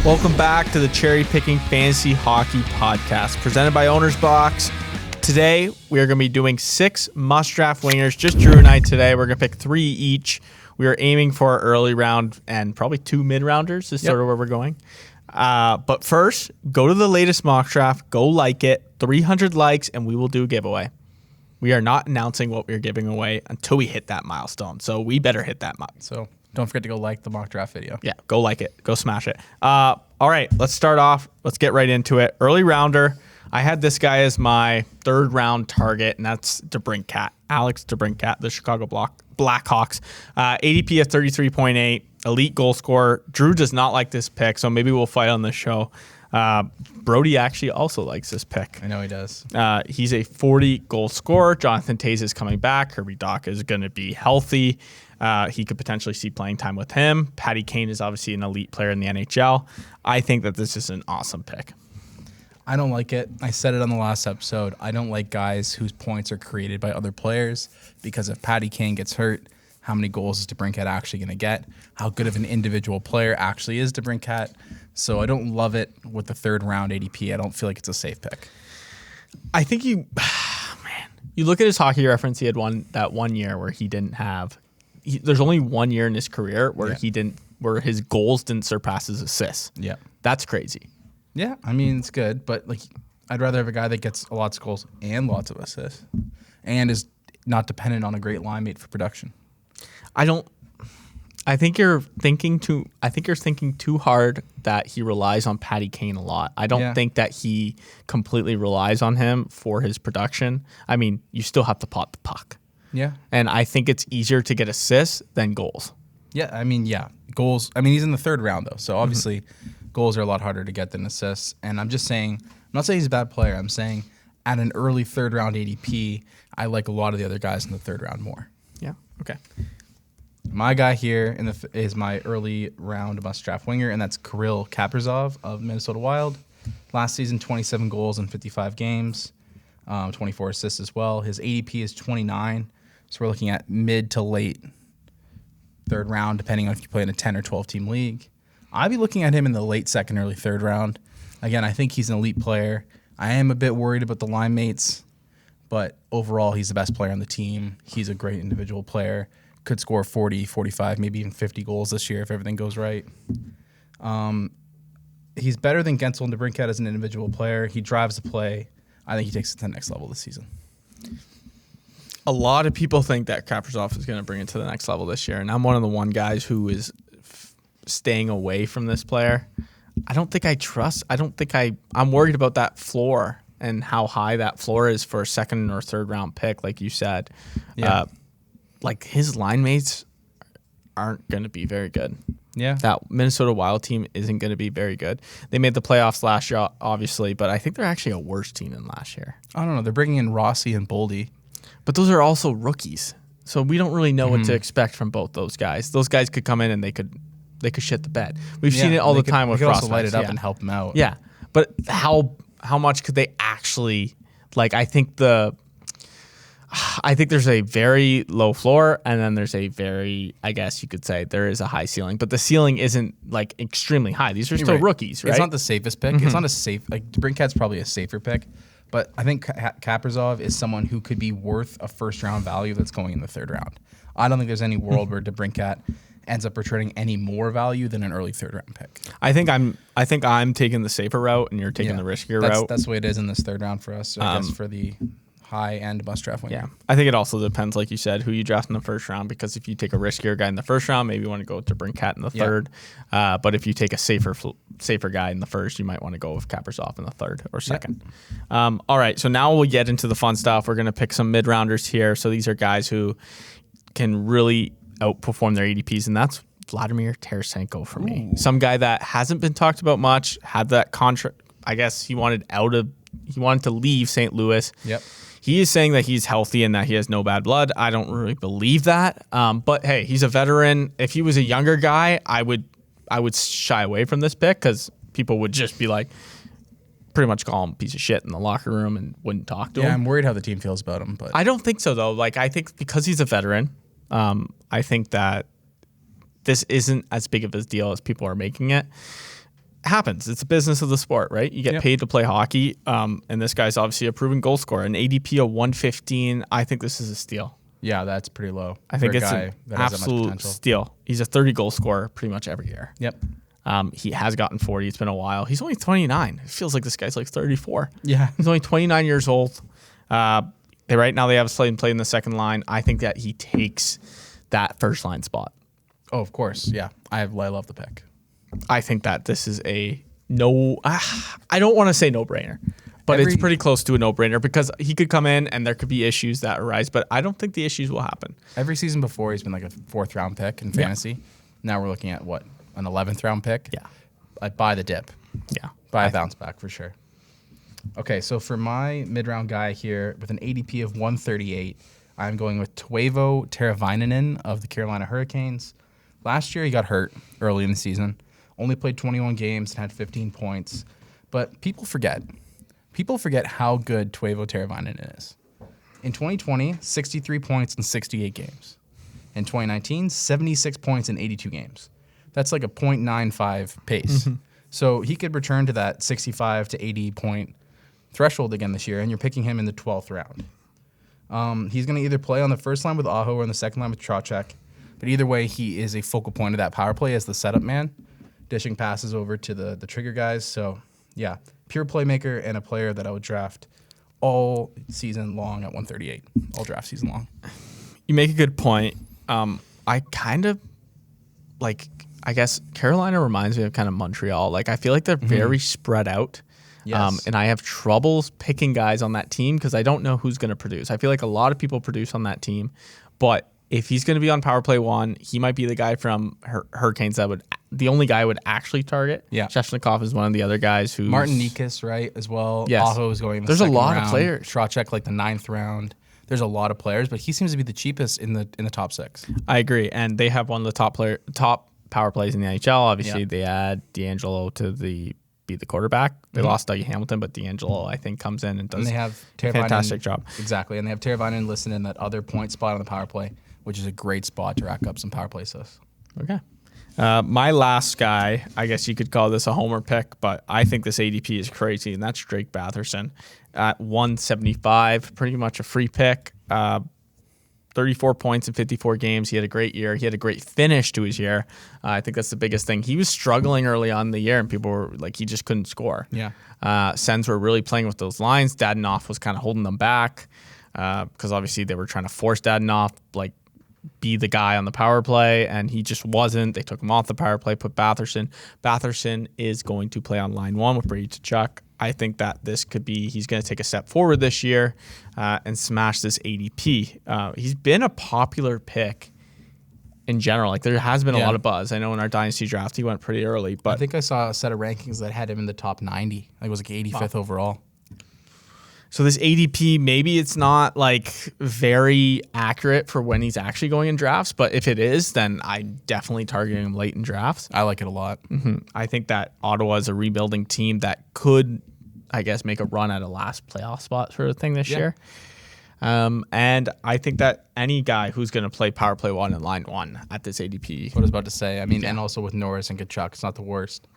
Welcome back to the Cherry Picking Fantasy Hockey Podcast, presented by Owner's Box. Today, we are going to be doing 6 must-draft wingers. Just Drew and I today. We're going to pick 3 each. We are aiming for our early round and probably 2 mid-rounders is sort of where we're going. But first, go to the latest mock draft. Go like it. 300 likes, and we will do a giveaway. We are not announcing what we're giving away until we hit that milestone. So we better hit that milestone. So don't forget to go like the mock draft video. Yeah, go like it. Go smash it. All right, let's start off. Let's get right into it. Early rounder. I had this guy as my 3rd round target, and that's DeBrincat. Alex DeBrincat, the Chicago Blackhawks. ADP of 33.8, elite goal scorer. Drew does not like this pick, so maybe we'll fight on this show. Brody actually also likes this pick. I know he does. He's a 40 goal scorer. Jonathan Toews is coming back. Kirby Dach is going to be healthy. He could potentially see playing time with him. Patty Kane is obviously an elite player in the NHL. I think that this is an awesome pick. I don't like it. I said it on the last episode. I don't like guys whose points are created by other players because if Patty Kane gets hurt, how many goals is DeBrincat actually going to get? How good of an individual player actually is DeBrincat? So I don't love it with the 3rd round ADP. I don't feel like it's a safe pick. I think you look at his hockey reference. He had that one year where he didn't have. There's only 1 year in his career where where his goals didn't surpass his assists. Yeah, that's crazy. Yeah, I mean it's good, but like I'd rather have a guy that gets lots of goals and lots of assists, and is not dependent on a great line mate for production. I think you're thinking too hard that he relies on Patty Kane a lot. I don't think that he completely relies on him for his production. I mean, you still have to pot the puck. Yeah. And I think it's easier to get assists than goals. Yeah, I mean, goals. I mean, he's in the 3rd round though, so obviously goals are a lot harder to get than assists. And I'm just saying, I'm not saying he's a bad player. I'm saying at an early 3rd round ADP, I like a lot of the other guys in the 3rd round more. Yeah. Okay. My guy here is my early round must-draft winger, and that's Kirill Kaprizov of Minnesota Wild. Last season, 27 goals in 55 games, 24 assists as well. His ADP is 29, so we're looking at mid to late 3rd round, depending on if you play in a 10 or 12-team league. I'd be looking at him in the late 2nd, early 3rd round. Again, I think he's an elite player. I am a bit worried about the line mates, but overall, he's the best player on the team. He's a great individual player. Could score 40, 45, maybe even 50 goals this year if everything goes right. He's better than Gensel and DeBrincat as an individual player. He drives the play. I think he takes it to the next level this season. A lot of people think that Kaprizov is going to bring it to the next level this year, and I'm one of the guys who is staying away from this player. I'm worried about that floor and how high that floor is for a 2nd or 3rd round pick, like you said. Yeah. Like his line mates aren't going to be very good. Yeah. That Minnesota Wild team isn't going to be very good. They made the playoffs last year, obviously, but I think they're actually a worse team than last year. I don't know. They're bringing in Rossi and Boldy. But those are also rookies. So we don't really know what to expect from both those guys. Those guys could come in and they could shit the bed. We've seen it all the time with prospects. They could also light it up and help them out. Yeah. But how much could they actually, like, I think there's a very low floor, and then there's a very, I guess you could say, there is a high ceiling, but the ceiling isn't like extremely high. These are still rookies, right? It's not the safest pick. It's not a safe, like DeBrincat's probably a safer pick, but I think Kaprizov is someone who could be worth a 1st round value that's going in the 3rd round. I don't think there's any world where DeBrincat ends up returning any more value than an early 3rd round pick. I think I'm taking the safer route, and you're taking the riskier route. That's the way it is in this 3rd round for us. So I guess for the high-end must-draft winger. Yeah, I think it also depends, like you said, who you draft in the 1st round, because if you take a riskier guy in the 1st round, maybe you want to go with DeBrincat in the 3rd. But if you take a safer guy in the 1st, you might want to go with Kaprizov in the 3rd or 2nd. Yeah. All right, so now we'll get into the fun stuff. We're going to pick some mid-rounders here. So these are guys who can really outperform their ADPs, and that's Vladimir Tarasenko for me. Some guy that hasn't been talked about much, had that contract. I guess he wanted to leave St. Louis. Yep. He is saying that he's healthy and that he has no bad blood. I don't really believe that. But hey, he's a veteran. If he was a younger guy, I would shy away from this pick because people would just be like, pretty much call him a piece of shit in the locker room and wouldn't talk to him. Yeah, I'm worried how the team feels about him. But I don't think so, though. Like, I think because he's a veteran, I think that this isn't as big of a deal as people are making it. happens. It's a business of the sport, right? You get paid to play hockey. And this guy's obviously a proven goal scorer. An ADP of 115. I think this is a steal. Yeah, that's pretty low. I think it's an absolute steal. He's a 30 goal scorer pretty much every year. Yep. He has gotten 40. It's been a while. He's only 29. It feels like this guy's like 34. Yeah. He's only 29 years old. Right now they have a slate and play in the second line. I think that he takes that first line spot. Oh, of course. Yeah. I love the pick. I think that this is I don't want to say no-brainer, but it's pretty close to a no-brainer because he could come in and there could be issues that arise, but I don't think the issues will happen. Every season before, he's been like a 4th round pick in fantasy. Now we're looking at what? An 11th round pick? Yeah. I'd buy the dip. Yeah. Buy a bounce back for sure. Okay, so for my mid-round guy here with an ADP of 138, I'm going with Teuvo Teravainen of the Carolina Hurricanes. Last year, he got hurt early in the season. Only played 21 games and had 15 points. But people forget. People forget how good Teuvo Teravainen is. In 2020, 63 points in 68 games. In 2019, 76 points in 82 games. That's like a .95 pace. Mm-hmm. So he could return to that 65 to 80 point threshold again this year, and you're picking him in the 12th round. He's going to either play on the first line with Aho or on the second line with Trocheck. But either way, he is a focal point of that power play as the setup man, dishing passes over to the trigger guys. So, yeah, pure playmaker and a player that I would draft all season long at 138, all draft season long. You make a good point. I kind of, I guess Carolina reminds me of kind of Montreal. I feel like they're very spread out. Yes. And I have troubles picking guys on that team because I don't know who's going to produce. I feel like a lot of people produce on that team, but if he's going to be on power play 1, he might be the guy from Hurricanes the only guy I would actually target. Yeah. Sheshnikov is one of the other guys who. Martin Nikas, right, as well. Yes. Aho is going in the There's second a lot round. of players. Trocheck the 9th round. There's a lot of players, but he seems to be the cheapest in the top 6. I agree, and they have one of the top power plays in the NHL. Obviously, they add D'Angelo to be the quarterback. They lost Dougie Hamilton, but D'Angelo I think comes in and does they have a fantastic job. Exactly, and they have Teravainen listed in that other point spot on the power play, which is a great spot to rack up some power play assists. Okay. My last guy, I guess you could call this a homer pick, but I think this ADP is crazy, and that's Drake Batherson at 175, pretty much a free pick. 34 points in 54 games. He had a great year. He had a great finish to his year. I think that's the biggest thing. He was struggling early on in the year, and people were like, he just couldn't score. Yeah. Sens were really playing with those lines. Dadonov was kind of holding them back because obviously they were trying to force Dadonov, be the guy on the power play, and he just wasn't. They took him off the power play, put Batherson. Batherson is going to play on line 1 with Brady Tkachuk. I think that this could be, he's going to take a step forward this year and smash this ADP. He's been a popular pick in general. There has been a lot of buzz. I know in our Dynasty draft, he went pretty early. But I think I saw a set of rankings that had him in the top 90. It was 85th overall. So this ADP, maybe it's not very accurate for when he's actually going in drafts, but if it is, then I'm definitely targeting him late in drafts. I like it a lot. Mm-hmm. I think that Ottawa is a rebuilding team that could, I guess, make a run at a last playoff spot sort of thing this year. And I think that any guy who's going to play power play 1 and line 1 at this ADP. What I was about to say. I mean, and also with Norris and Tkachuk, it's not the worst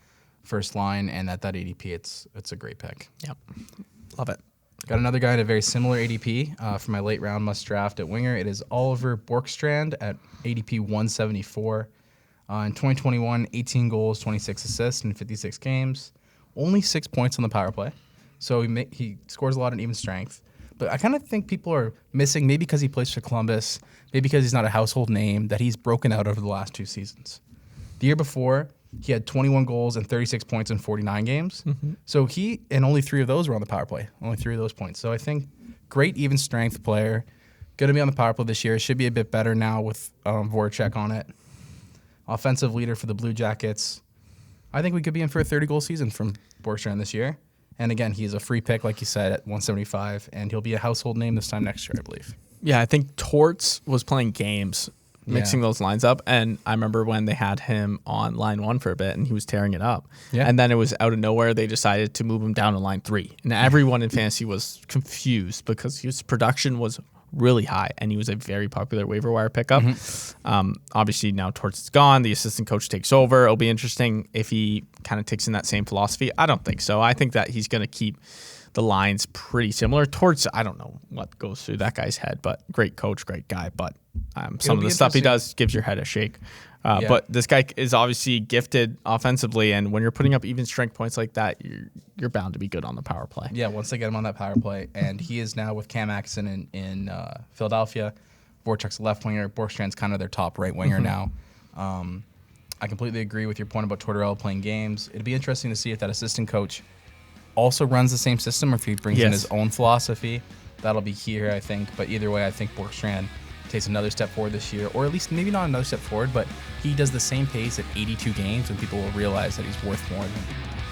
first line, and at that ADP, it's a great pick. Yep. Love it. Got another guy at a very similar ADP for my late round must draft at winger. It is Oliver Bjorkstrand at ADP 174. In 2021, 18 goals, 26 assists in 56 games. Only 6 points on the power play. So he scores a lot in even strength. But I kind of think people are missing, maybe because he plays for Columbus, maybe because he's not a household name, that he's broken out over the last 2 seasons. The year before, he had 21 goals and 36 points in 49 games. Mm-hmm. So and only 3 of those were on the power play. Only 3 of those points. So I think great even strength player. Going to be on the power play this year. Should be a bit better now with Voracek on it. Offensive leader for the Blue Jackets. I think we could be in for a 30-goal season from Bjorkstrand this year. And again, he's a free pick, like you said, at 175. And he'll be a household name this time next year, I believe. Yeah, I think Torts was playing games, mixing those lines up. And I remember when they had him on line 1 for a bit and he was tearing it up. Yeah. And then it was out of nowhere, they decided to move him down to line 3. And everyone in fantasy was confused because his production was really high, and he was a very popular waiver wire pickup. Obviously, now Torts is gone. The assistant coach takes over. It'll be interesting if he kind of takes in that same philosophy. I don't think so. I think that he's going to keep the lines pretty similar. Torts, I don't know what goes through that guy's head, but great coach, great guy. But some of the stuff he does gives your head a shake. But this guy is obviously gifted offensively, and when you're putting up even strength points like that, you're bound to be good on the power play. Yeah, once they get him on that power play, and he is now with Cam Atkinson in Philadelphia. Voracek's left winger. Bjorkstrand's kind of their top right winger now. I completely agree with your point about Tortorella playing games. It'd be interesting to see if that assistant coach also runs the same system or if he brings in his own philosophy. That'll be key here, I think. But either way, I think Bjorkstrand takes another step forward this year, or at least maybe not another step forward, but he does the same pace at 82 games and people will realize that he's worth more than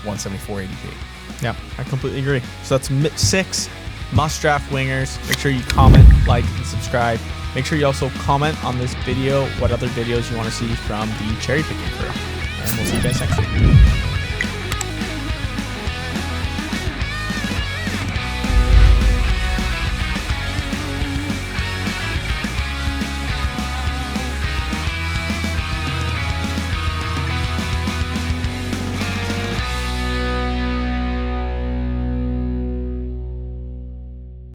174 ADP. Yeah, I completely agree. So that's 6 must-draft wingers. Make sure you comment, like, and subscribe. Make sure you also comment on this video what other videos you want to see from the Cherry Pickin crew. And we'll see you guys next week.